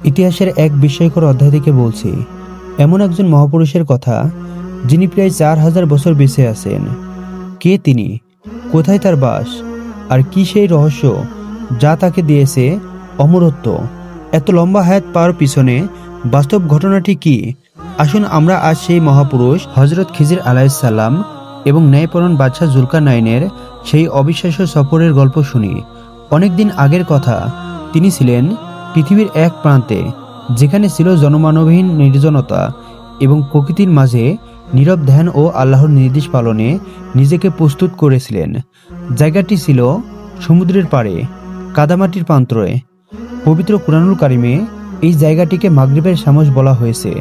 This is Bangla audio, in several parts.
ইতিহাসের এক বিস্ময়কর অধ্যায় থেকে বলছি। এমন একজন মহাপুরুষের কথা যিনি প্রায় 4000 বছর বেঁচে আছেন। কে তিনি, কোথায় তার বাস, আর কি সেই রহস্য যা তাকে দিয়েছে অমরত্ব? এত লম্বা হায়াত পাওয়ার পিছনে বাস্তব ঘটনাটি কি? আসুন আমরা আজ সেই মহাপুরুষ হজরত খিজির আলাইহিসসালাম এবং ন্যায়পরায়ণ বাদশাহ জুলকারনাইনের সেই অবিশ্বাস্য সফরের গল্প শুনি। অনেকদিন আগের কথা। তিনি ছিলেন পৃথিবীর এক প্রান্তে, যেখানে ছিল জনমানবহীন নির্জনতা এবং প্রকৃতির মাঝে নীরব ধ্যান ও আল্লাহর নির্দেশ পালনে নিজেকে প্রস্তুত করেছিলেন। জায়গাটি ছিল সমুদ্রের পাড়ে, কাদামাটির প্রান্তরে। পবিত্র কুরআনুল কারিমে এই জায়গাটিকে মাগরিবের শামস বলা হয়েছে,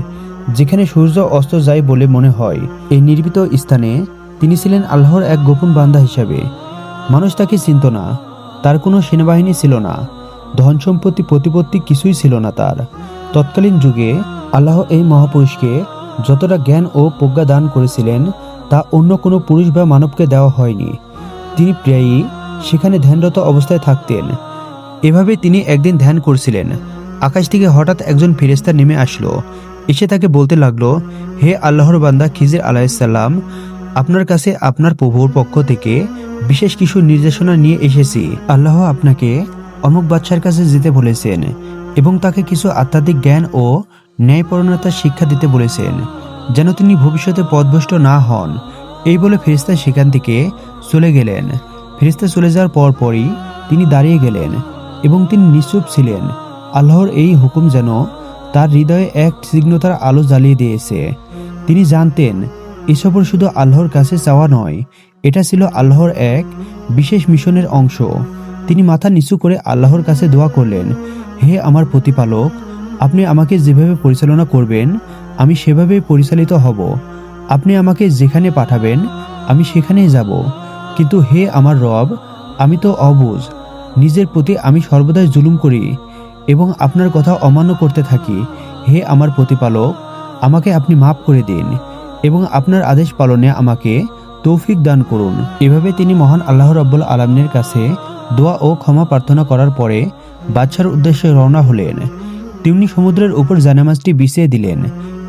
যেখানে সূর্য অস্ত যায় বলে মনে হয়। এই নির্ভীত স্থানে তিনি ছিলেন আল্লাহর এক গোপন বান্দা হিসাবে। মানুষ তাকে চিনত না, তার কোনো সেনাবাহিনী ছিল না, ধন সম্পত্তি প্রতিপত্তি কিছুই ছিল না তার। তৎকালীন যুগে আল্লাহ এই মহাপুরুষকে যতটা জ্ঞান ও প্রজ্ঞা দান করেছিলেন তা অন্য কোনো পুরুষ বা মানবকে দেওয়া হয়নি। তিনি প্রায়ই সেখানে ধ্যানরত অবস্থায় থাকতেন। এভাবে তিনি একদিন ধ্যান করছিলেন। আকাশ থেকে হঠাৎ একজন ফেরেশতা নেমে আসলো। এসে তাকে বলতে লাগলো, হে আল্লাহর বান্দা খিজির আলাইহিসসালাম, আপনার কাছে আপনার প্রভুর পক্ষ থেকে বিশেষ কিছু নির্দেশনা নিয়ে এসেছি। আল্লাহ আপনাকে অমুক বাদশার কাছে যেতে বলেছেন এবং তাকে কিছু আধ্যাত্মিক জ্ঞান ও ন্যায়পরায়ণতার শিক্ষা দিতে বলেছেন, যেন তিনি ভবিষ্যতে পথভ্রষ্ট না হন। এই বলে ফেরেশতা সেখান থেকে চলে গেলেন। ফেরেশতা চলে যাওয়ার পরপরই তিনি দাঁড়িয়ে গেলেন এবং তিনি নিশ্চুপ ছিলেন। আল্লাহর এই হুকুম যেন তার হৃদয়ে এক তীক্ষ্ণতার আলো জ্বালিয়ে দিয়েছে। তিনি জানতেন এ সফর শুধু আল্লাহর কাছে চাওয়া নয়, এটা ছিল আল্লাহর এক বিশেষ মিশনের অংশ। তিনি মাথা নিচু করে আল্লাহর কাছে দোয়া করলেন, হে আমার প্রতিপালক, আপনি আমাকে যেভাবে পরিচালনা করবেন আমি সেভাবেই পরিচালিত হব। আপনি আমাকে যেখানে পাঠাবেন আমি সেখানেই যাব। কিন্তু হে আমার রব, আমি তো অবুঝ, নিজের প্রতি আমি সর্বদাই জুলুম করি এবং আপনার কথা অমান্য করতে থাকি। হে আমার প্রতিপালক, আমাকে আপনি মাফ করে দিন এবং আপনার আদেশ পালনে আমাকে তৌফিক দান করুন। এভাবে তিনি মহান আল্লাহ রাব্বুল আলামিনের কাছে দোয়া ও ক্ষমা প্রার্থনা করার পরে বাদশার উদ্দেশ্যে রওনা হলেন। তিনি সমুদ্রের উপর জায়নামাজটি বিছিয়ে দিলেন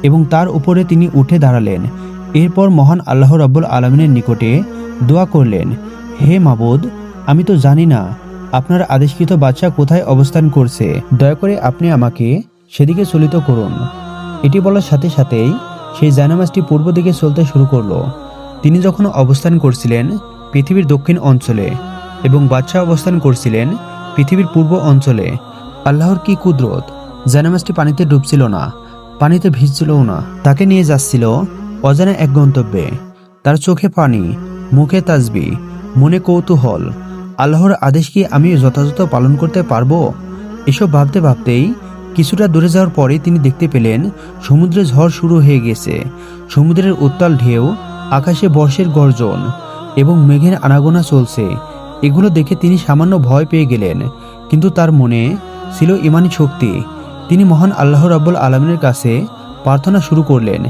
এবং তার উপরে তিনি উঠে দাঁড়ালেন। এরপর মহান আল্লাহ রাব্বুল আলামিনের নিকটে দোয়া করলেন, হে মাবুদ, আমি তো জানি না আপনার আদেশকৃত বাদশা কোথায় অবস্থান করছে। দয়া করে আপনি আমাকে সেদিকে চলিত করুন। এটি বলার সাথে সাথেই সেই জায়নামাজটি পূর্ব দিকে চলতে শুরু করলো। তিনি যখন অবস্থান করছিলেন পৃথিবীর দক্ষিণ অঞ্চলে এবং বাদশাহ অবস্থান করছিলেন পৃথিবীর পূর্ব অঞ্চলে। আল্লাহর কি কুদরত! জায়নামাজটি পানিতে ডুবছিল না, পানিতে ভিজছিলও না। তাকে নিয়ে যাচ্ছিল অজানা এক গন্তব্যে। তার চোখে পানি, মুখে তাসবিহ, মনে কৌতূহল। আল্লাহর আদেশ কি আমি যথাযথ পালন করতে পারবো? এসব ভাবতে ভাবতেই কিছুটা দূরে যাওয়ার পরে তিনি দেখতে পেলেন সমুদ্রে ঝড় শুরু হয়ে গেছে। সমুদ্রের উত্তাল ঢেউ, আকাশে বর্ষের গর্জন এবং মেঘের আনাগোনা চলছে। এগুলো দেখে তিনি সামান্য ভয় পেয়ে গেলেন, কিন্তু তার মনে ছিল ঈমানী শক্তি। তিনি মহান আল্লাহ রাব্বুল আলামিনের কাছে প্রার্থনা শুরু করলেন,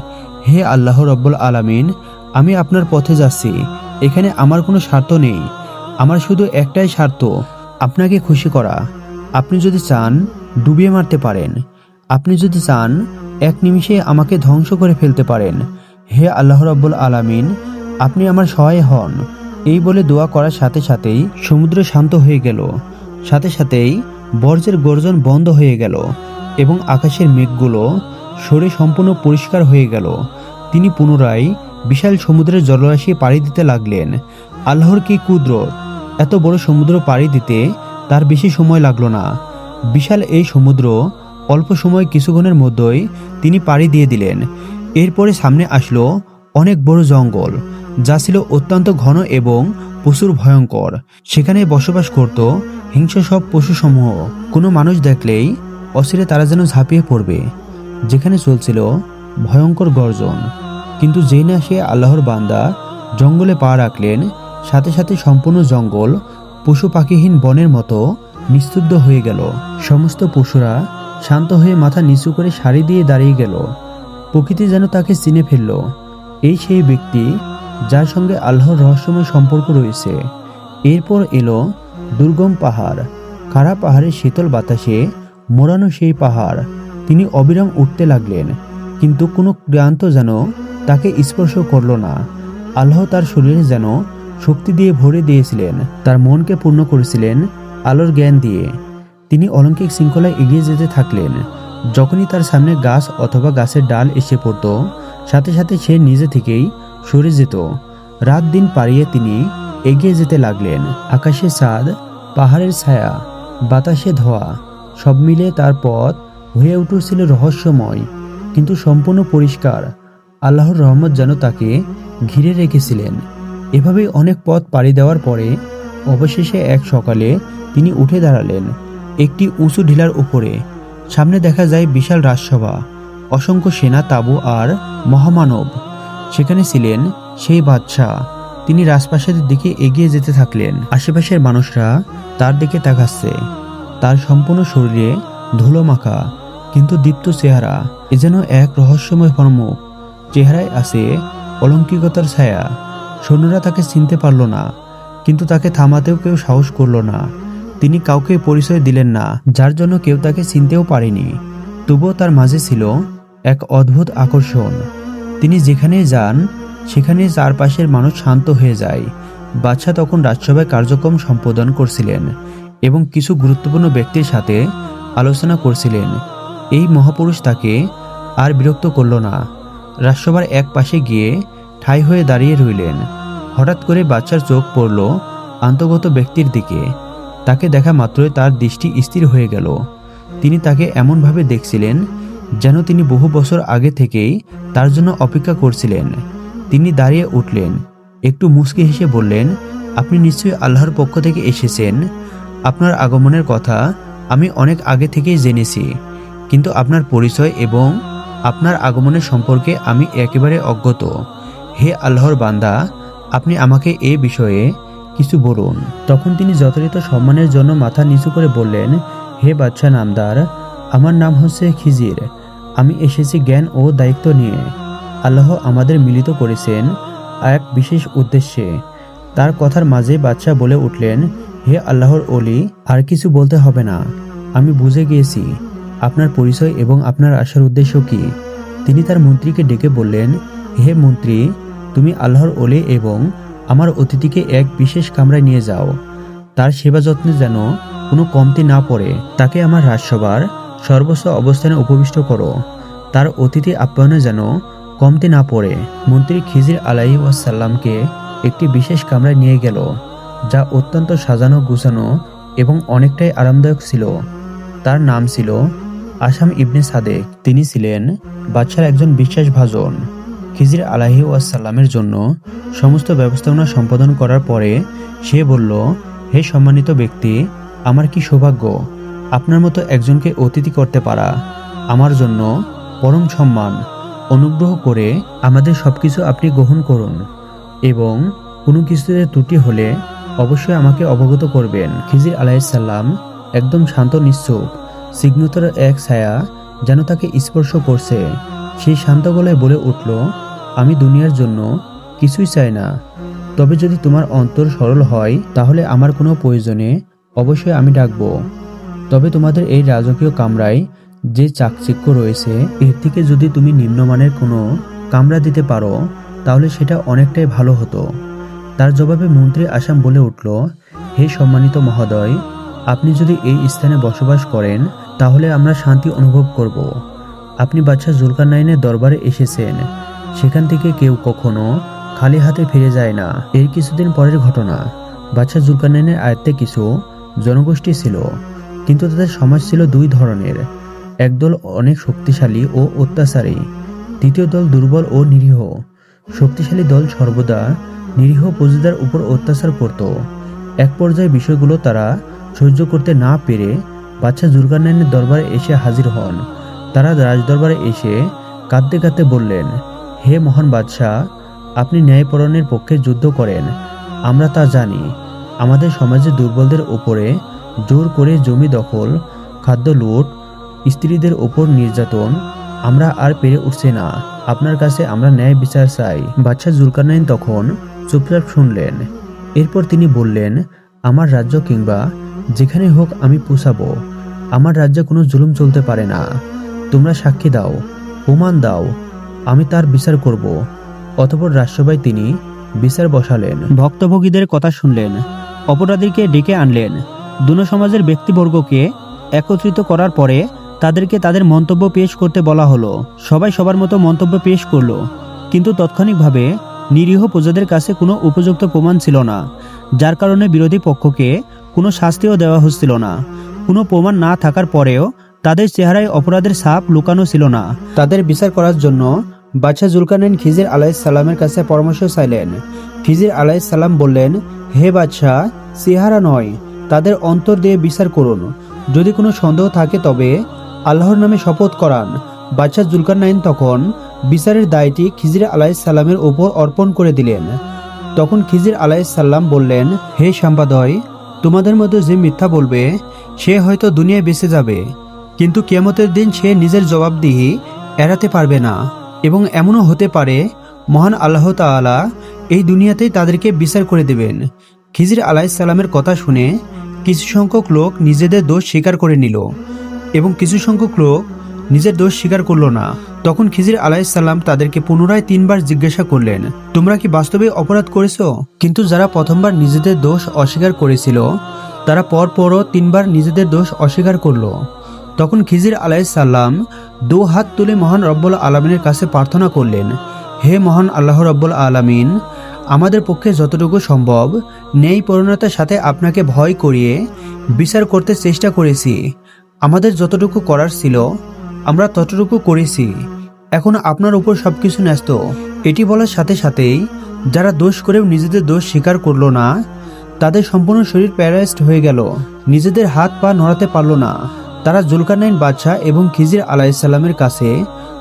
হে আল্লাহ রাব্বুল আলামিন, আমি আপনার পথে যাচ্ছি। এখানে আমার কোনো স্বার্থ নেই, আমার শুধু একটাই স্বার্থ, আপনাকে খুশি করা। আপনি যদি চান ডুবিয়ে মারতে পারেন, আপনি যদি চান এক নিমিষে আমাকে ধ্বংস করে ফেলতে পারেন। হে আল্লাহ রাব্বুল আলামিন, আপনি আমার সহায় হন। এই বলে দোয়া করার সাথে সাথেই সমুদ্র শান্ত হয়ে গেল। সাথে সাথেই বর্জ্যের গর্জন বন্ধ হয়ে গেল এবং আকাশের মেঘগুলো সরে সম্পূর্ণ পরিষ্কার হয়ে গেল। তিনি পুনরায় বিশাল সমুদ্রের জলরাশি পাড়ি দিতে লাগলেন। আল্লাহর কি কুদরত! এত বড় সমুদ্র পাড়ি দিতে তার বেশি সময় লাগলো না। বিশাল এই সমুদ্র অল্প সময় কিছুক্ষণের মধ্যেই তিনি পাড়ি দিয়ে দিলেন। এরপরে সামনে আসলো অনেক বড় জঙ্গল, যা ছিল অত্যন্ত ঘন এবং প্রচুর ভয়ঙ্কর। সেখানে বসবাস করত হিংস্র সব পশুসমূহ। কোনো মানুষ দেখলেই অচিরে তারা যেন ঝাঁপিয়ে পড়বে। যেখানে চলছিল ভয়ঙ্কর গর্জন। কিন্তু যেই না সে আল্লাহর বান্দা জঙ্গলে পা রাখলেন, সাথে সাথে সম্পূর্ণ জঙ্গল পশু পাখিহীন বনের মতো নিস্তব্ধ হয়ে গেল। সমস্ত পশুরা শান্ত হয়ে মাথা নিচু করে সারি দিয়ে দাঁড়িয়ে গেল। প্রকৃতি যেন তাকে চিনে ফেলল। এই সেই ব্যক্তি যার সঙ্গে আল্লাহর রহস্যময় সম্পর্ক রয়েছে। এরপর এলো দুর্গম পাহাড়। খাড়া পাহাড়ের শীতল বাতাসে মোড়ানো সেই পাহাড়। তিনি অবিরাম উঠতে লাগলেন, কিন্তু কোনো ক্লান্ত যেন তাকে স্পর্শ করল না। আল্লাহ তার শরীরে যেন শক্তি দিয়ে ভরে দিয়েছিলেন, তার মনকে পূর্ণ করেছিলেন আলোর জ্ঞান দিয়ে। তিনি অলৌকিক শৃঙ্খলায় এগিয়ে যেতে থাকলেন। যখনই তার সামনে গাছ অথবা গাছের ডাল এসে পড়ত, সাথে সাথে সে নিজে থেকেই সরে যেত। রাত দিন পাড়িয়ে তিনি এগিয়ে যেতে লাগলেন। আকাশে চাঁদ, পাহাড়ের ছায়া, বাতাসে ধোঁয়া, সব মিলে তার পথ হয়ে উঠেছিল রহস্যময়, কিন্তু সম্পূর্ণ পরিষ্কার। আল্লাহর রহমত যেন তাকে ঘিরে রেখেছিলেন। এভাবেই অনেক পথ পাড়ি দেওয়ার পরে অবশেষে এক সকালে তিনি উঠে দাঁড়ালেন একটি উঁচু ঢিলার উপরে। সামনে দেখা যায় বিশাল রাজসভা, অসংখ্য সেনা তাঁবু আর মহামানব। সেখানে ছিলেন সেই বাদশাহ। তিনি রাজপ্রাসাদের দিকে এগিয়ে যেতে থাকলেন। আশেপাশের মানুষরা তার দিকে তাকাচ্ছে। তার সম্পূর্ণ শরীরে ধুলো মাখা, কিন্তু দীপ্ত চেহারা। এ যেন এক রহস্যময় ফর্মুখ। চেহারায় আছে অলৌকিকতার ছায়া। সৈন্যরা তাকে চিনতে পারল না, কিন্তু তাকে থামাতেও কেউ সাহস করল না। তিনি কাউকে পরিচয় দিলেন না, যার জন্য কেউ তাকে চিনতেও পারেনি। তবুও তার মাঝে ছিল এক অদ্ভুত আকর্ষণ। তিনি যেখানে যান সেখানে চারপাশের মানুষ শান্ত হয়ে যায়। বাদশাহ তখন রাজসভায় কার্যক্রম সম্পাদন করছিলেন এবং কিছু গুরুত্বপূর্ণ ব্যক্তির সাথে আলোচনা করছিলেন। এই মহাপুরুষ তাকে আর বিরক্ত করল না। রাজসভার এক পাশে গিয়ে ঠাই হয়ে দাঁড়িয়ে রইলেন। হঠাৎ করে বাদশার চোখ পড়ল আন্তর্গত ব্যক্তির দিকে। তাকে দেখা মাত্রই তার দৃষ্টি স্থির হয়ে গেল। তিনি তাকে এমনভাবে দেখছিলেন যেন তিনি বহু বছর আগে থেকেই তার জন্য অপেক্ষা করছিলেন। তিনি দাঁড়িয়ে উঠলেন, একটু মুচকি হেসে বললেন, আপনি নিশ্চয়ই আল্লাহর পক্ষ থেকে এসেছেন। আপনার আগমনের কথা আমি অনেক আগে থেকেই জেনেছি, কিন্তু আপনার পরিচয় এবং আপনার আগমনের সম্পর্কে আমি একেবারে অজ্ঞত। হে আল্লাহর বান্দা, আপনি আমাকে এ বিষয়ে কিছু বলুন। তখন তিনি যথাযথ সম্মানের জন্য মাথা নিচু করে বললেন, হে বাদশাহ নামদার, আমার নাম হচ্ছে খিজির। আমি এসেছি জ্ঞান ও দায়িত্ব নিয়ে। আল্লাহ আমাদের মিলিত করেছেন এক বিশেষ উদ্দেশ্যে। তার কথার মাঝে বাদশাহ বলে উঠলেন, হে আল্লাহর ওলি, আর কিছু বলতে হবে না। আমি বুঝে গিয়েছি আপনার পরিচয় এবং আপনার আসার উদ্দেশ্য কি। তিনি তার মন্ত্রীকে ডেকে বললেন, হে মন্ত্রী, তুমি আল্লাহর ওলি এবং আমার অতিথিকে এক বিশেষ কামরায় নিয়ে যাও। তার সেবা যত্নে যেন কোনো কমতি না পড়ে। তাকে আমার রাজসভার সর্বোচ্চ অবস্থানে উপবিষ্ট করো। তার অতিথি আপ্যায়নে যেন কমতি না পড়ে। মন্ত্রী খিজির আলাইহি ওয়াসাল্লামকে একটি বিশেষ কামরায় নিয়ে গেল, যা অত্যন্ত সাজানো গুছানো এবং অনেকটাই আরামদায়ক ছিল। তার নাম ছিল আসাম ইবনে সাদেক। তিনি ছিলেন বাদশার একজন বিশ্বাসভাজন। খিজির আলাইহি ওয়াসাল্লামের জন্য সমস্ত ব্যবস্থাপনা সম্পাদন করার পরে সে বলল, হে সম্মানিত ব্যক্তি, আমার কি সৌভাগ্য! আপনার মতো একজনকে অতিথি করতে পারা আমার জন্য পরম সম্মান। অনুগ্রহ করে আমাদের সবকিছু আপনি গ্রহণ করুন এবং কোনো কিছুতে ত্রুটি হলে অবশ্যই আমাকে অবগত করবেন। খিজির আলাইহিসসালাম একদম শান্ত নিশ্চুপ। স্নিগ্ধতার এক ছায়া যেন তাকে স্পর্শ করছে। সেই শান্ত গলায় বলে উঠল, আমি দুনিয়ার জন্য কিছুই চাই না, তবে যদি তোমার অন্তর সরল হয় তাহলে আমার কোনো প্রয়োজনে অবশ্যই আমি ডাকব। তবে তোমাদের এই রাজকীয় কামরায় যে চাকচিক্য রয়েছে, এর থেকে যদি তুমি নিম্নমানের কোনো কামরা দিতে পারো তাহলে সেটা অনেকটাই ভালো হতো। তার জবাবে মন্ত্রী আসাম বলে উঠল, হে সম্মানিত মহোদয়, আপনি যদি এই স্থানে বসবাস করেন তাহলে আমরা শান্তি অনুভব করব। আপনি বাদশাহ জুলকারনাইনের দরবারে এসেছেন, সেখান থেকে কেউ কখনো খালি হাতে ফিরে যায় না। এর কিছুদিন পরের ঘটনা। বাদশাহ জুলকারনাইনের আয়ত্তে কিছু জনগোষ্ঠী ছিল, কিন্তু তাদের সমাজ ছিল দুই ধরনের। একদল অনেক শক্তিশালী ও অত্যাচারী, দ্বিতীয় দল দুর্বল ও নিরীহ। শক্তিশালী দল সর্বদা নিরীহ প্রজাদের উপর অত্যাচার করত। এক পর্যায়ে বিষয়গুলো তারা সহ্য করতে না পেরে বাদশাহ জুলকারনাইনের দরবারে এসে হাজির হন। তারা রাজদরবারে এসে কাঁদতে কাঁদতে বললেন, হে মহান বাদশাহ, আপনি ন্যায়পরায়ণের পক্ষে যুদ্ধ করেন, আমরা তা জানি। আমাদের সমাজে দুর্বলদের উপরে জোর করে জমি দখল, খাদ্য লুট, স্ত্রীদের উপর নির্যাতন আমরা আর পেরে উঠছি না। আপনার কাছে আমরা ন্যায় বিচার চাই। বাদশাহ জুলকারনাইন তখন চুপচাপ শুনলেন। এরপর তিনি বললেন, আমার রাজ্য কিংবা যেখানে হোক আমি পুষাবো। আমার রাজ্যে কোনো জুলুম চলতে পারে না। তোমরা সাক্ষী দাও, প্রমাণ দাও, আমি তার বিচার করব। অতঃপর রাজসভায় তিনি বিচার বসালেন। ভক্তভোগীদের কথা শুনলেন, অপরাধীকে ডেকে আনলেন। দুনো সমাজের ব্যক্তিবর্গকে একত্রিত করার পরে তাদেরকে তাদের মন্তব্য পেশ করতে বলা হলো। সবাই সবার মতো মন্তব্য পেশ করলো, কিন্তু তাৎক্ষণিকভাবে নিরীহ প্রজাদের কাছে কোনো উপযুক্ত প্রমাণ ছিল না, যার কারণে বিরোধী পক্ষকে কোনো শাস্তিও দেওয়া হচ্ছিল না। কোনো প্রমাণ না থাকার পরেও তাদের চেহারায় অপরাধের ছাপ লুকানো ছিল না। তাদের বিচার করার জন্য বাদশাহ জুলকারনাইন খিজির আলাইহিস সালামের কাছে পরামর্শ চাইলেন। খিজির আলাইহিস সালাম বললেন, হে বাদশাহ, চেহারা নয়, তাদের অন্তর দিয়ে বিচার করুন। যদি কোনো সন্দেহ থাকে তবে আল্লাহর নামে শপথ করান। বাদশাহ জুলকারনাইন তখন বিচারের দায়টি খিজির আলাইহিস সালামের উপর অর্পণ করে দিলেন। তখন খিজির আলাইহিস সালাম বললেন, হে সম্পাদক, তোমাদের মধ্যে যে মিথ্যা বলবে সে হয়তো দুনিয়ায় বেঁচে যাবে, কিন্তু কিয়ামতের দিন সে নিজের জবাবদিহি এড়াতে পারবে না। এবং এমনও হতে পারে মহান আল্লাহ তাআলা এই দুনিয়াতেই তাদেরকে বিচার করে দেবেন। খিজির আলাইহিস সালামের কথা শুনে কিছু সংখ্যক লোক নিজেদের দোষ স্বীকার করে নিল এবং কিছু সংখ্যক লোক নিজের দোষ স্বীকার করলো না। তখন খিজির আলাইহিস সালাম তাদেরকে পুনরায় 3 বার জিজ্ঞাসা করলেন, তোমরা কি বাস্তবে অপরাধ করেছো? কিন্তু যারা প্রথমবার নিজেদের দোষ অস্বীকার করেছিল তারা পরপরও 3 বার নিজেদের দোষ অস্বীকার করলো। তখন খিজির আলাইহিস সালাম 2 হাত তুলে মহান রব্বুল আলামিনের কাছে প্রার্থনা করলেন, হে মহান আল্লাহ রব্বুল আলামিন, আমাদের পক্ষে যতটুকু সম্ভব ন্যায়পরায়ণতার সাথে আপনাকে ভয় করিয়ে বিচার করতে চেষ্টা করেছি। আমাদের যতটুকু করার ছিল আমরা ততটুকু করেছি। এখন আপনার উপর সবকিছু ন্যস্ত। এটি বলার সাথে সাথেই যারা দোষ করেও নিজেদের দোষ স্বীকার করলো না তাদের সম্পূর্ণ শরীর প্যারালাইজড হয়ে গেল, নিজেদের হাত পা নড়াতে পারল না। তারা জুলকারনাইন বাদশাহ এবং খিজির আলাইহিস সালামের কাছে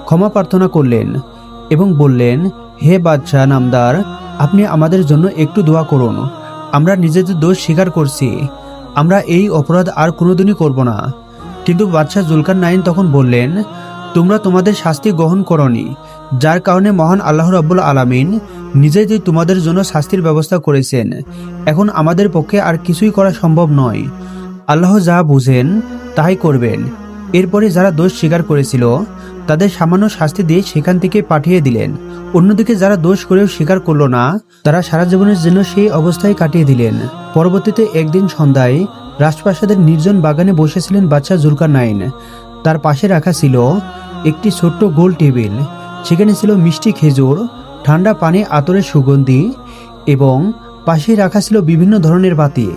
ক্ষমা প্রার্থনা করলেন এবং বললেন, হে বাদশাহ নামদার, আপনি আমাদের জন্য একটু দোয়া করুন। আমরা নিজেদের দোষ স্বীকার করছি, আমরা এই অপরাধ আর কোনোদিনই করব না। কিন্তু বাদশাহ জুলকারনাইন তখন বললেন, তোমরা তোমাদের শাস্তি গ্রহণ করনি, যার কারণে মহান আল্লাহ রাব্বুল আলামিন নিজেই তোমাদের জন্য শাস্তির ব্যবস্থা করেছেন। এখন আমাদের পক্ষে আর কিছুই করা সম্ভব নয়। আল্লাহ যা বুঝেন তাই করবেন। এরপরে যারা দোষ স্বীকার করেছিল তাদের সামান্য শাস্তি দিয়ে সেখান থেকে পাঠিয়ে দিলেন। অন্যদিকে যারা দোষ করেও স্বীকার করলো না তারা সারা জীবনের জন্য সেই অবস্থায় কাটিয়ে দিলেন। পরবর্তীতে একদিন সন্ধ্যায় রাজপ্রাসাদের নির্জন বাগানে বসেছিলেন বাদশাহ জুলকারনাইন। তার পাশে রাখা ছিল একটি ছোট্ট গোল টেবিল। সেখানে ছিল মিষ্টি খেজুর, ঠান্ডা পানি, আতরের সুগন্ধি এবং পাশে রাখা ছিল বিভিন্ন ধরনের বাতি।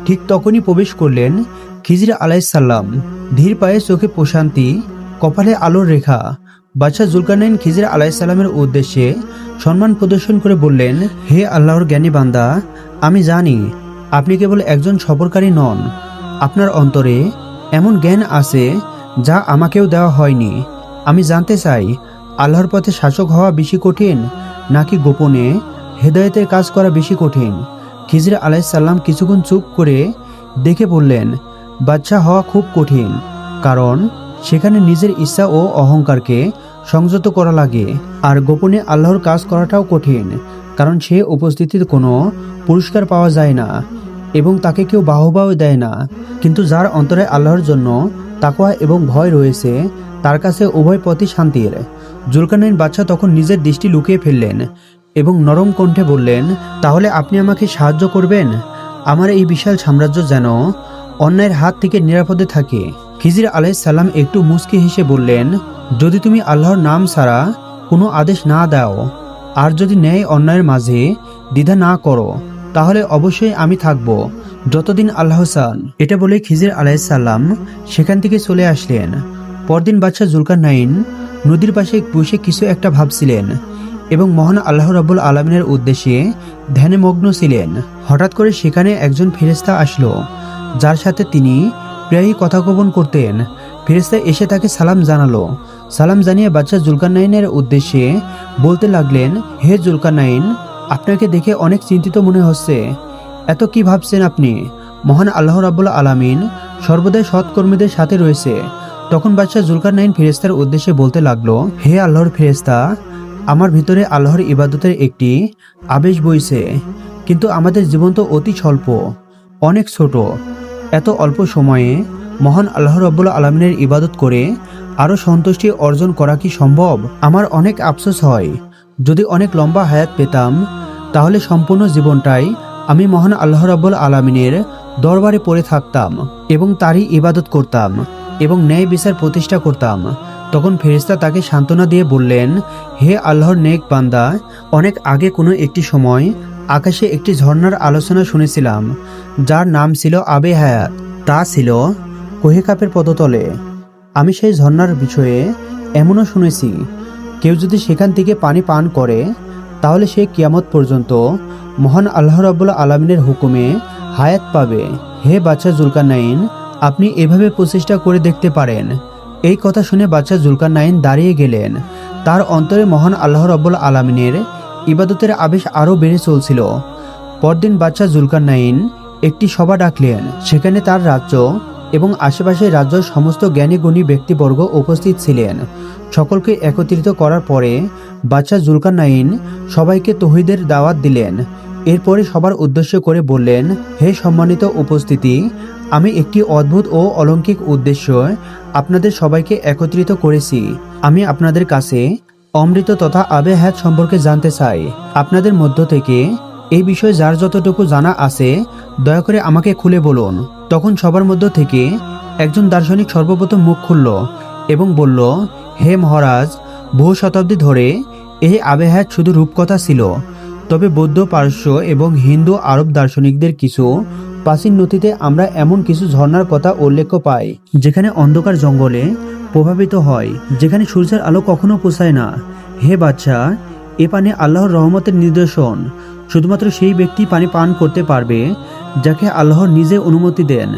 ঠিক তখনই প্রবেশ করলেন খিজির আলাইহিস সালাম। ধীর পায়ে, চোখে প্রশান্তি, কপালে আলোর রেখা। বাদশাহ জুলকারনাইন খিজির আলাইহিস সালামের উদ্দেশ্যে সম্মান প্রদর্শন করে বললেন, হে আল্লাহর জ্ঞানী বান্দা, আমি জানি আপনি কেবল একজন সফরকারী নন। আপনার অন্তরে এমন জ্ঞান আছে যা আমাকেও দেওয়া হয়নি। আমি জানতে চাই, আল্লাহর পথে শাসক হওয়া বেশি কঠিন নাকি গোপনে হেদায়েতের কাজ করা বেশি কঠিন? খিজির আলাইহিস সালাম কিছুক্ষণ চুপ করে দেখে বললেন, বাদশাহ হওয়া খুব কঠিন, কারণ সেখানে নিজের ইচ্ছা ও অহংকারকে সংযত করা লাগে। আর গোপনে আল্লাহর কাজ করাটাও কঠিন, কারণ সে উপস্থিতিতে কোনো পুরস্কার পাওয়া যায় না এবং তাকে কেউ বাহবাও দেয় না। কিন্তু যার অন্তরে আল্লাহর জন্য তাকওয়া এবং ভয় রয়েছে তার কাছে উভয় পথই শান্তির। জুলকারনাইন বাদশাহ তখন নিজের দৃষ্টি লুকিয়ে ফেললেন এবং নরম কণ্ঠে বললেন, তাহলে আপনি আমাকে সাহায্য করবেন? আমার এই বিশাল সাম্রাজ্য যেন অন্যায়ের হাত থেকে নিরাপদে থাকে। খিজির আলাইহিস সালাম একটু মুচকি হেসে বললেন, যদি তুমি আল্লাহর নাম ছাড়া কোনো আদেশ না দাও আর যদি ন্যায় অন্যায়ের মাঝে দ্বিধা না করো তাহলে অবশ্যই আমি থাকব যতদিন আল্লাহ চান। এটা বলে খিজির আলাইহিস সালাম সেখান থেকে চলে আসলেন। পরদিন বাদশাহ জুলকারনাইন নদীর পাশে বসে কিছু একটা ভাবছিলেন এবং মহান আল্লাহ রাব্বুল আলামিনের উদ্দেশ্যে ধ্যানে মগ্ন ছিলেন। হঠাৎ করে সেখানে একজন ফেরেশতা আসলো, যার সাথে তিনি প্রায়ই কথোপকথন করতেন। ফেরেশতা এসে তাকে সালাম জানালো। সালাম জানিয়ে বাদশাহ জুলকারনাইনের উদ্দেশ্যে বলতে লাগলেন, হে জুলকারনাইন, আপনাকে দেখে অনেক চিন্তিত মনে হচ্ছে। এত কি ভাবছেন আপনি? মহান আল্লাহ রাব্বুল আলামিন সর্বদাই সৎকর্মীদের সাথে রয়েছে। তখন বাদশাহ জুলকারনাইন ফেরেশতার উদ্দেশ্যে বলতে লাগলো, হে আল্লাহর ফেরেশতা, আমার ভিতরে আল্লাহর ইবাদতের একটি আবেশ বইছে, কিন্তু আমাদের জীবন তো অতি স্বল্প, অনেক ছোট। এত অল্প সময়ে মহান আল্লাহ রাব্বুল আলামিনের ইবাদত করে আরও সন্তুষ্টি অর্জন করা কি সম্ভব? আমার অনেক আফসোস হয়, যদি অনেক লম্বা হায়াত পেতাম তাহলে সম্পূর্ণ জীবনটাই আমি মহান আল্লাহ রাব্বুল আলামিনের দরবারে পড়ে থাকতাম এবং তারই ইবাদত করতাম এবং ন্যায় বিচার প্রতিষ্ঠা করতাম। তখন ফেরেশতা তাকে সান্ত্বনা দিয়ে বললেন, হে আল্লাহর নেক বান্দা, অনেক আগে কোনো একটি সময় আকাশে একটি ঝর্ণার আলোচনা শুনেছিলাম যার নাম ছিল আবে হায়াত। তা ছিল কোহেকাপের পদতলে। আমি সেই ঝর্ণার বিষয়ে এমনও শুনেছি, কেউ যদি সেখান থেকে পানি পান করে তাহলে সে কিয়ামত পর্যন্ত মহান আল্লাহ রাব্বুল আলামিনের হুকুমে হায়াত পাবে। হে বাদশা জুলকারনাইন, আপনি এভাবে প্রচেষ্টা করে দেখতে পারেন। এই কথা শুনে বাদশা জুলকারনাইন দাঁড়িয়ে গেলেন। তার অন্তরে মহান আল্লাহ রাব্বুল আলামিনের ইবাদতের আবেশ আরও বেড়ে চলছিল। পরদিন বাদশা জুলকারনাইন একটি সভা ডাকলেন। সেখানে তার রাজ্য এবং আশেপাশের রাজ্যের সমস্ত জ্ঞানী গুণী ব্যক্তিবর্গ উপস্থিত ছিলেন। সকলকে একত্রিত করার পরে বাদশা জুলকারনাইন সবাইকে তৌহিদের দাওয়াত দিলেন। এরপরে সবার উদ্দেশ্য করে বললেন, হে সম্মানিত উপস্থিতি, আমি একটি অদ্ভুত ও অলৌকিক উদ্দেশ্য আপনাদের সবাইকে একত্রিত করেছি। আমি আপনাদের কাছে অমৃত তথা আবে হায়াত সম্পর্কে জানতে চাই। আপনাদের মধ্য থেকে এই বিষয়ে যার যতটুকু জানা আছে দয়া করে আমাকে খুলে বলুন। তখন সবার মধ্য থেকে একজন দার্শনিক সর্বপ্রথম মুখ খুলল এবং বলল, হে মহারাজ, বহু শতাব্দী ধরে এই আবে হায়াত শুধু রূপকথা ছিল। তবে বৌদ্ধ, পারস্য এবং হিন্দু আরব দার্শনিকদের কিছু প্রাচীন নথিতে আমরা এমন কিছু ঝর্ণার কথা উল্লেখ পাই যেখানে অন্ধকার জঙ্গলে প্রভাবিত হয়, যেখানে সূর্যের আলো কখনো পৌঁছায় না। হে বাদশা, এ পানি আল্লাহর রহমতের নিদর্শন। শুধুমাত্র সেই ব্যক্তি পানি পান করতে পারবে যাকে আল্লাহর নিজে অনুমতি দেন।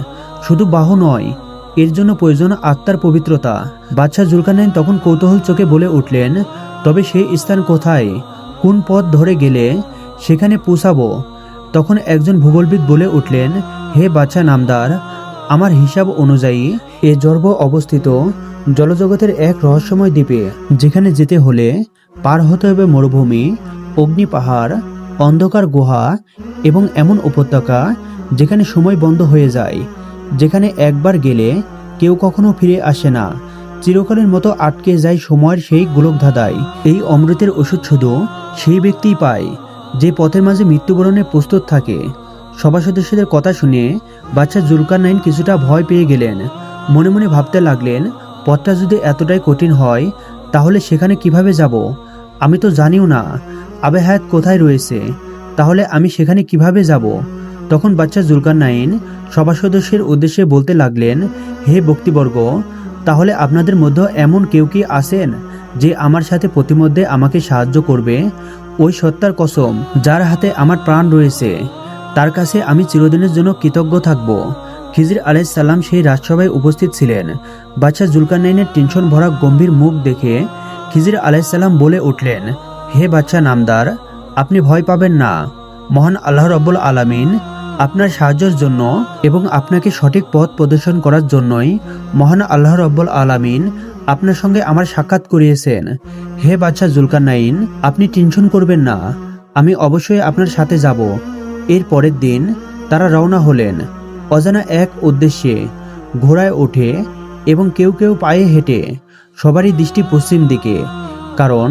শুধু বাহু নয়, এর জন্য প্রয়োজন আত্মার পবিত্রতা। বাদশা জুলকারনাইন তখন কৌতূহল চোখে বলে উঠলেন, তবে সেই স্থান কোথায়? কোন পথ ধরে গেলে সেখানে পৌঁছাবো? তখন একজন ভূগোলবিদ বলে উঠলেন, হে বাদশা নামদার, আমার হিসাব অনুযায়ী এ জর্ব অবস্থিত জলজগতের এক রহস্যময় দ্বীপে, যেখানে যেতে হলে পার হতে হবে মরুভূমি, অগ্নি পাহাড়, অন্ধকার গুহা এবং এমন উপত্যকা যেখানে সময় বন্ধ হয়ে যায়, যেখানে একবার গেলে কেউ কখনো ফিরে আসে না, চিরকালের মতো আটকে যায় সময়ের সেই গোলকধাঁধায়। এই অমৃতের ওষুধ শুধু সেই ব্যক্তিই পায় যে পথের মাঝে মৃত্যুবরণে প্রস্তুত থাকে। সভা সদস্যদের কথা শুনে বাদশা জুলকারনাইন কিছুটা ভয় পেয়ে গেলেন। মনে মনে ভাবতে লাগলেন, পথটা যদি এতটাই কঠিন হয় তাহলে সেখানে কিভাবে যাব? আমি তো জানিও না আবে হায়াত কোথায় রয়েছে, তাহলে আমি সেখানে কিভাবে যাব? তখন বাদশা জুলকারনাইন সভা সদস্যের উদ্দেশ্যে বলতে লাগলেন, হে বক্তিবর্গ, তাহলে আপনাদের মধ্যে এমন কেউ কি আছেন যে আমার সাথে প্রতিমধ্যে আমাকে সাহায্য করবে? ওই সত্তার কসম যার হাতে আমার প্রাণ রয়েছে, তার কাছে আমি চিরদিনের জন্য কৃতজ্ঞ থাকব। খিজির আলাইহিস সালাম সেই রাজসভায় উপস্থিত ছিলেন। বাদশা জুলকারনাইনের টেনশন ভরা গম্ভীর মুখ দেখে খিজির আলাইহিস সালাম বলে উঠলেন, হে বাদশা নামদার, আপনি ভয় পাবেন না। মহান আল্লাহ রাব্বুল আলামিন আপনার সাহায্যের জন্য এবং আপনাকে সঠিক পথ প্রদর্শন করার জন্যই মহান আল্লাহ রাব্বুল আলামিন আপনার সঙ্গে আমার সাক্ষাৎ করিয়েছেন। হে বাদশা জুলকারনাইন, আপনি টেনশন করবেন না, আমি অবশ্যই আপনার সাথে যাব। এর পরের দিন তারা রওনা হলেন অজানা এক উদ্দেশ্যে। ঘোড়ায় ওঠে এবং কেউ কেউ পায়ে হেঁটে। সবারই দৃষ্টি পশ্চিম দিকে, কারণ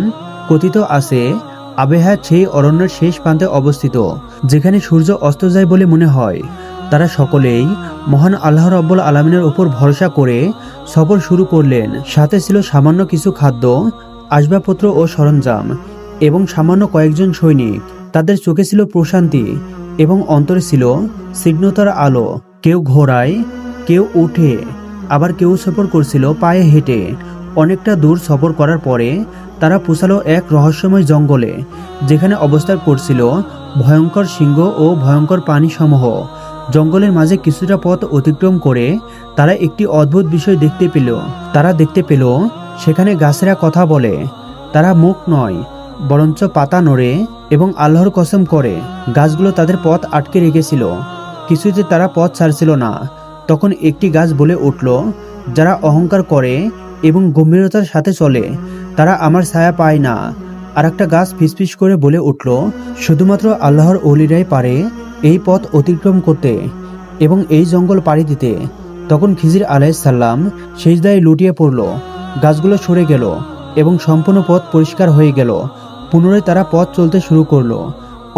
কথিত আছে আবে হায়াত সেই অরণ্যের শেষ প্রান্তে অবস্থিত যেখানে সূর্য অস্ত যায় বলে মনে হয়। তারা সকলেই মহান আল্লাহ রাব্বুল আলামিনের উপর ভরসা করে সফর শুরু করলেন। সাথে ছিল সামান্য কিছু খাদ্য, আসবাবপত্র ও সরঞ্জাম এবং সামান্য কয়েকজন সৈনিক। তাদের চোখে ছিল প্রশান্তি এবং অন্তরে ছিল স্নিগ্ধতার আলো। কেউ ঘোড়ায়, কেউ উঠে, আবার কেউ সফর করছিল পায়ে হেঁটে। অনেকটা দূর সফর করার পরে তারা পৌঁছালো এক রহস্যময় জঙ্গলে, যেখানে অবস্থান করছিল ভয়ঙ্কর সিংহ ও ভয়ঙ্কর প্রাণীসমূহ। জঙ্গলের মাঝে কিছুটা পথ অতিক্রম করে তারা একটি অদ্ভুত বিষয় দেখতে পেল। তারা দেখতে পেল সেখানে গাছেরা কথা বলে। তারা মুখ নয়, বরঞ্চ পাতা নড়ে এবং আল্লাহর কসম করে গাছগুলো তাদের পথ আটকে রেখেছিল। কিছুতে তারা পথ ছাড়ছিল না। তখন একটি গাছ বলে উঠল, যারা অহংকার করে এবং গম্ভীরতার সাথে চলে তারা আমার ছায়া পায় না। আর একটা গাছ ফিসফিস করে বলে উঠল, শুধুমাত্র আল্লাহর ওলিরাই পারে এই পথ অতিক্রম করতে এবং এই জঙ্গল পাড়ি দিতে। তখন খিজির আলাইহিসসালাম সিজদায় লুটিয়ে পড়ল, গাছগুলো সরে গেল এবং সম্পূর্ণ পথ পরিষ্কার হয়ে গেল। পুনরায় তারা পথ চলতে শুরু করলো।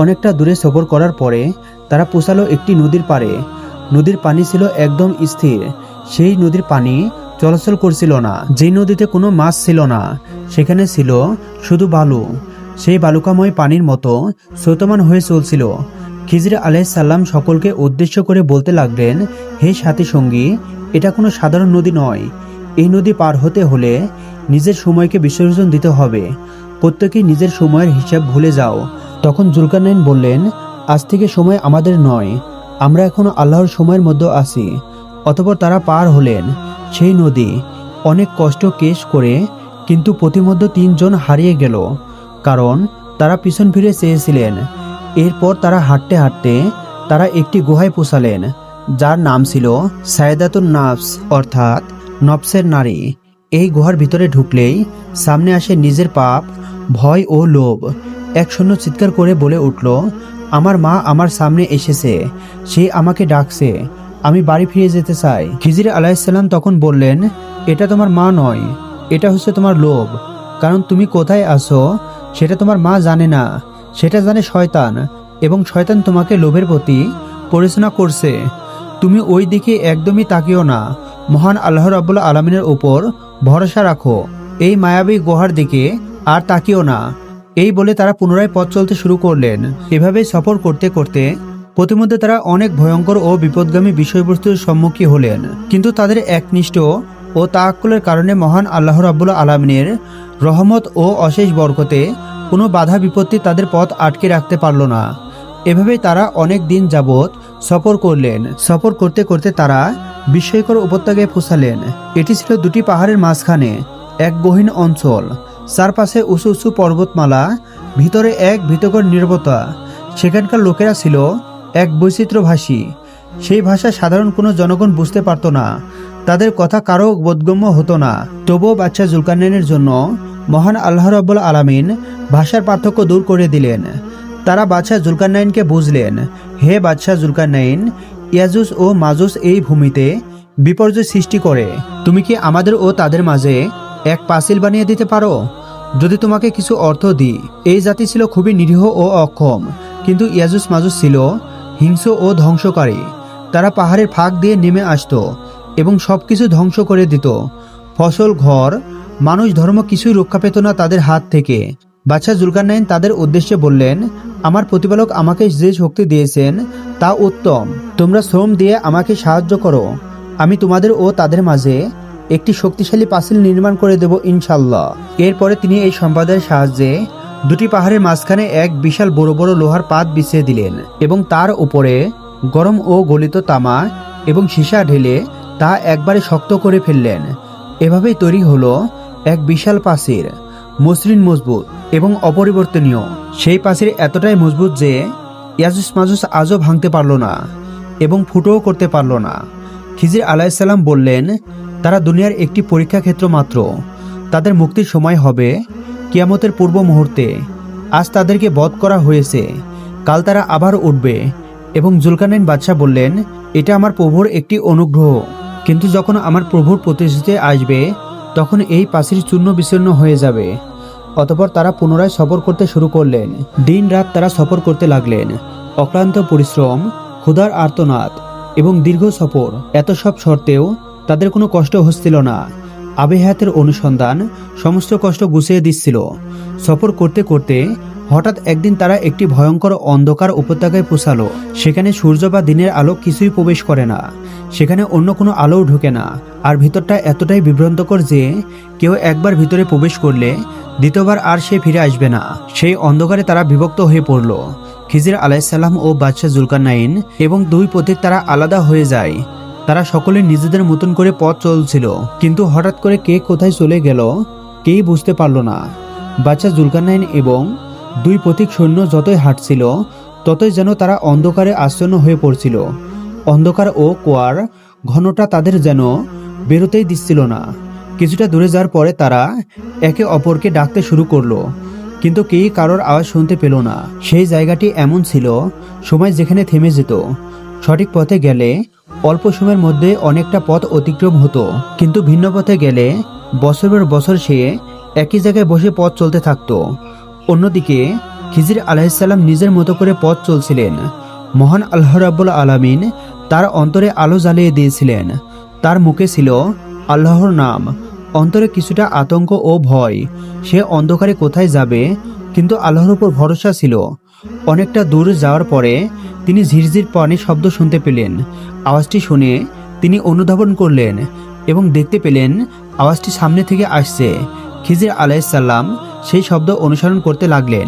অনেকটা দূরে সফর করার পরে তারা পৌঁছালো একটি নদীর পাড়ে। নদীর পানি ছিল একদম স্থির। সেই নদীর পানি চলাচল করছিল না। যেই নদীতে কোনো মাছ ছিল না, সেখানে ছিল শুধু বালু। সেই বালুকাময় পানির মতো স্রোতমান হয়ে চলছিল। খিজির আলাইহিসসালাম সকলকে উদ্দেশ্য করে বলতে লাগলেন, হে সাথী সঙ্গী, এটা কোনো সাধারণ নদী নয়। এই নদী পার হতে হলে নিজের সময়কে বিসর্জন দিতে হবে। প্রত্যেকেই নিজের সময়ের হিসাব ভুলে যাও। তখন জুলকারনাইন বললেন, আজ থেকে সময় আমাদের নয়, আমরা এখনো আল্লাহর সময়ের মধ্যে আছি। অতঃপর তারা পার হলেন সেই নদী অনেক কষ্ট কেশ করে, কিন্তু প্রতিমধ্যে 3 জন হারিয়ে গেল, কারণ তারা পিছন ফিরে চেয়েছিলেন। এরপর তারা হাঁটতে হাঁটতে তারা একটি গুহায় পৌঁছালেন, যার নাম ছিল সায়েদাতুন নাফস, অর্থাৎ নফসের নারী। এই গুহার ভিতরে ঢুকলেই সামনে আসে নিজের পাপ, ভয় ও লোভ। এক শূন্য চিৎকার করে বলে উঠল, আমার মা আমার সামনে এসেছে, সে আমাকে ডাকছে, আমি বাড়ি ফিরে যেতে চাই। খিজির আলাইহিসসালাম তখন বললেন, এটা তোমার মা নয়, এটা হচ্ছে তোমার লোভ। কারণ তুমি কোথায় আছো সেটা তোমার মা জানে না, সেটা জানে শয়তান, এবং শয়তান তোমাকে লোভের প্রতি পরিচালনা করছে। তুমি ওই দিকে একদমই তাকিও না, মহান আল্লাহ রাব্বুল আলামিনের উপর ভরসা রাখো, এই মায়াবী গুহার দিকে আর তাকিও না। এই বলে তারা পুনরায় পথ চলতে শুরু করলেন। এভাবে সফর করতে করতে প্রতিমধ্যে তারা অনেক ভয়ঙ্কর ও বিপদগামী বিষয়বস্তুর সম্মুখীন হলেন, কিন্তু তাদের একনিষ্ঠ ও তাআক্কুলের কারণে মহান আল্লাহ রাব্বুল আলামিনের রহমত ও অশেষ বরকতে কোনো বাধা বিপত্তি তাদের পথ আটকে রাখতে পারল না। এভাবেই তারা অনেক দিন যাবৎ সফর করলেন। সফর করতে করতে তারা বিস্ময়কর উপত্যকায় পৌঁছালেন। এটি ছিল 2টি পাহাড়ের মাঝখানে এক গহীন অঞ্চল, চারপাশে উঁচু উঁচু পর্বতমালা, ভিতরে এক ভীতকর নীরবতা। সেখানকার লোকেরা ছিল এক বৈচিত্র্যভাষী। সেই ভাষা সাধারণ কোনো জনগণ বুঝতে পারত না, তাদের কথা কারো বোধগম্য হতো না। তবুও বাদশাহ জুলকারনাইনের জন্য মহান আল্লাহ রাব্বুল আলামিন ভাষার পার্থক্য দূর করে দিলেন। তারা বাদশাহ জুলকারনাইনকে বুঝলেন, হে বাদশাহ জুলকারনাইন, ইয়াজুজ ও মাজুজ এই ভূমিতে বিপর্যয় সৃষ্টি করে। তুমি কি আমাদের ও তাদের মাঝে এক পাঁচিল বানিয়ে দিতে পারো? যদি তোমাকে কিছু অর্থ দিই। এই জাতি ছিল খুবই নিরীহ ও অক্ষম, কিন্তু ইয়াজুজ মাজুজ ছিল হিংস্র ও ধ্বংসকারী। তারা পাহাড়ের ফাঁক দিয়ে নেমে আসতো এবং সবকিছু ধ্বংস করে দিত। ফসল, ঘর, মানুষ, ধর্ম কিছুই রক্ষা পেত না তাদের হাত থেকে। বাদশাহ জুলকারনাইন তাদের উদ্দেশ্যে বললেন, আমার প্রতিপালক আমাকে যে শক্তি দিয়েছেন তা উত্তম। তোমরা শ্রম দিয়ে আমাকে সাহায্য করো, আমি তোমাদের ও তাদের মাঝে একটি শক্তিশালী পাঁচিল নির্মাণ করে দেব ইনশাল্লাহ। এরপরে তিনি এই সম্প্রদায়ের সাহায্যে 2টি পাহাড়ের মাঝখানে এক বিশাল বড় বড় লোহার পাত বিছিয়ে দিলেন এবং তার উপরে গরম ও গলিত তামা এবং সীসা ঢেলে তা একবারে শক্ত করে ফেললেন। এভাবেই তৈরি হলো এক বিশাল প্রাচীর, মসৃণ, মজবুত এবং অপরিবর্তনীয়। সেই প্রাচীর এতটাই মজবুত যে ইয়াজুজ মাজুজ আজও ভাঙতে পারল না এবং ফুটোও করতে পারল না। খিজির আলাইহিসসালাম বললেন, তারা দুনিয়ার একটি পরীক্ষা ক্ষেত্র মাত্র, তাদের মুক্তির সময় হবে কিয়ামতের পূর্ব মুহূর্তে। আজ তাদেরকে বধ করা হয়েছে, কাল তারা আবার উঠবে। এবং জুলকারনাইন বাদশাহ বললেন, এটা আমার প্রভুর একটি অনুগ্রহ, কিন্তু যখন আমার প্রভুর প্রতিশ্রুতি আসবে তখন এই প্রাচীর চূর্ণ বিচূর্ণ হয়ে যাবে। অতঃপর তারা পুনরায় সফর করতে শুরু করলেন। দিন রাত তারা সফর করতে লাগলেন। অক্লান্ত পরিশ্রম, ক্ষুধার আর্তনাদ এবং দীর্ঘ সফর, এত সব সত্ত্বেও তাদের কোনো কষ্ট হচ্ছিল না। আবহাওয়ার অনুসন্ধান সমস্ত কষ্ট গুছিয়ে দিচ্ছিল। সফর করতে করতে হঠাৎ একদিন তারা একটি ভয়ঙ্কর অন্ধকার উপত্যকায় পৌঁছালো। সেখানে সূর্য বা দিনের আলো কিছুই প্রবেশ করে না, সেখানে অন্য কোনো আলোও ঢোকে না, আর ভিতরটা এতটাই বিভ্রান্তকর যে কেউ একবার ভিতরে প্রবেশ করলে দ্বিতীয়বার আর সে ফিরে আসবে না। সেই অন্ধকারে তারা বিভক্ত হয়ে পড়ল। খিজির আলাইহিসসালাম ও বাদশাহ জুলকারনাইন এবং 2 পথিক তারা আলাদা হয়ে যায়। তারা সকলে নিজেদের মতন করে পথ চলছিল, কিন্তু হঠাৎ করে কে কোথায় চলে গেল কেই বুঝতে পারল না। বাদশাহ জুলকারনাইন এবং 2 পথিক সৈন্য যতই হাঁটছিল ততই যেন তারা অন্ধকারে আচ্ছন্ন হয়ে পড়ছিল। অন্ধকার ও কুয়ার ঘনটা তাদের যেন বেরোতেই দিচ্ছিল না। কিছুটা দূরে যাওয়ার পরে তারা একে অপরকে ডাকতে শুরু করলো, কিন্তু কেই কারোর আওয়াজ শুনতে পেল না। সেই জায়গাটি এমন ছিল সময় যেখানে থেমে যেত। সঠিক পথে গেলে অল্প সময়ের মধ্যে অনেকটা পথ অতিক্রম হতো, কিন্তু ভিন্ন পথে গেলে বছর পর বছর সে একই জায়গায় বসে পথ চলতে থাকতো। অন্যদিকে খিজির আলাইহিসসালাম নিজের মতো করে পথ চলছিলেন। মহান আল্লাহ রাব্বুল আলামিন তার অন্তরে আলো জ্বালিয়ে দিয়েছিলেন। তার মুখে ছিল আল্লাহর নাম, অন্তরে কিছুটা আতঙ্ক ও ভয়। সে অন্ধকারে কোথায় যাবে, কিন্তু আল্লাহর উপর ভরসা ছিল। অনেকটা দূর যাওয়ার পরে তিনি ঝিরঝির পানির শব্দ শুনতে পেলেন। আওয়াজটি শুনে তিনি অনুধাবন করলেন এবং দেখতে পেলেন আওয়াজটি সামনে থেকে আসছে। খিজির আলাইহিসসালাম সেই শব্দ অনুসরণ করতে লাগলেন।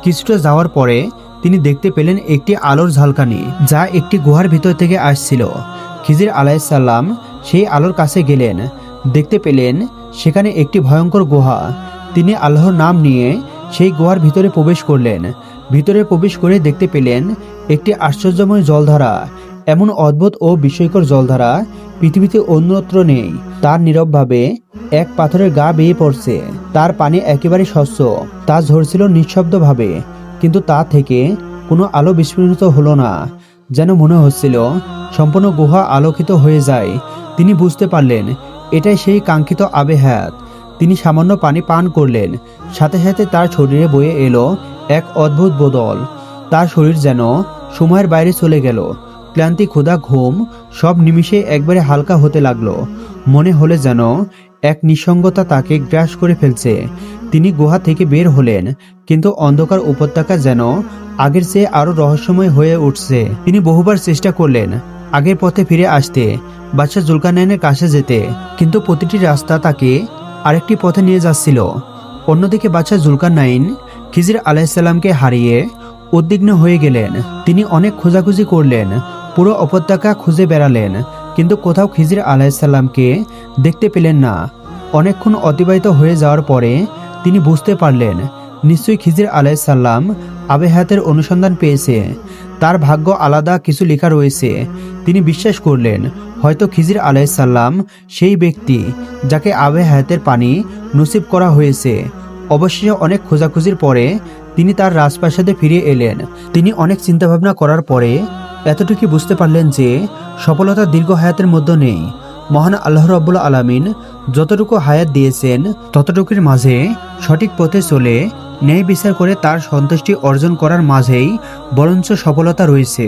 কিছুটা যাওয়ার পরে তিনি দেখতে পেলেন একটি আলোর ঝলকানি, যা একটি গুহার ভিতর থেকে আসছিল। খিজির আলাইহিসসালাম সেই আলোর কাছে গেলেন। দেখতে পেলেন সেখানে একটি ভয়ঙ্কর গুহা। তিনি আল্লাহর নাম নিয়ে সেই গুহার ভিতরে প্রবেশ করলেন। ভিতরে প্রবেশ করে দেখতে পেলেন একটি আশ্চর্যময় জলধারা। এমন অদ্ভুত ও বিস্ময়কর জলধারা পৃথিবীতে অন্যত্র নেই। তার নীরবভাবে এক পাথরের গা বেয়ে পড়ছে। তার পানি একেবারে স্বচ্ছ। তা ঝরছিল নিঃশব্দভাবে, কিন্তু তা থেকে কোনো আলো বিস্ফোরিত হলো না। যেন মনে হচ্ছিল সম্পূর্ণ গুহা আলোকিত হয়ে যায়। তিনি বুঝতে পারলেন এটাই সেই কাঙ্ক্ষিত আবে হায়াত। তিনি সামান্য পানি পান করলেন, সাথে সাথে তার শরীরে বয়ে এলো এক অদ্ভুত বদল। তার শরীর যেন সময়ের বাইরে চলে গেল। ক্লান্তি, ক্ষুধা, ঘুম সব নিমিষে একবারে হালকা হতে লাগলো। মনে হলে যেন এক নিঃসঙ্গতা তাকে গ্রাস করে ফেলছে। তিনি গুহা থেকে বের হলেন, কিন্তু অন্ধকার উপত্যকা যেন আগের চেয়ে আরো রহস্যময় হয়ে উঠছে। তিনি বহুবার চেষ্টা করলেন আগের পথে ফিরে আসতে, বাদশাহ জুলকারনাইনের কাছে যেতে, কিন্তু প্রতিটি রাস্তা তাকে আরেকটি পথে নিয়ে যাচ্ছিল। অন্যদিকে বাদশাহ জুলকারনাইন খিজির আলাইহিসসালামকে হারিয়ে উদ্বিগ্ন হয়ে গেলেন। তিনি অনেক খোঁজাখুঁজি করলেন, পুরো উপত্যকা খুঁজে বেড়ালেন, কিন্তু কোথাও খিজির আলাইহিসসালামকে দেখতে পেলেন না। অনেকক্ষণ অতিবাহিত হয়ে যাওয়ার পরে তিনি বুঝতে পারলেন নিশ্চয়ই খিজির আলাইহিসসালাম আবে হায়াতের অনুসন্ধান পেয়েছে। তার ভাগ্য আলাদা কিছু লেখা রয়েছে। তিনি বিশ্বাস করলেন হয়তো খিজির আলাইহিসসালাম সেই ব্যক্তি যাকে আবে হায়াতের পানি নসিব করা হয়েছে। অবশেষে অনেক খোঁজাখুঁজির পরে তিনি তার রাজপ্রাসাদে ফিরে এলেন। তিনি অনেক চিন্তাভাবনা করার পরে এতটুকু বুঝতে পারলেন যে সফলতা দীর্ঘ হায়াতের মধ্যে নেই। মহান আল্লাহ রাব্বুল আলামিন যতটুকু হায়াত দিয়েছেন ততটুকুর মাঝে সঠিক পথে চলে ন্যায় বিচার করে তার সন্তুষ্টি অর্জন করার মাঝেই বরঞ্চ সফলতা রয়েছে।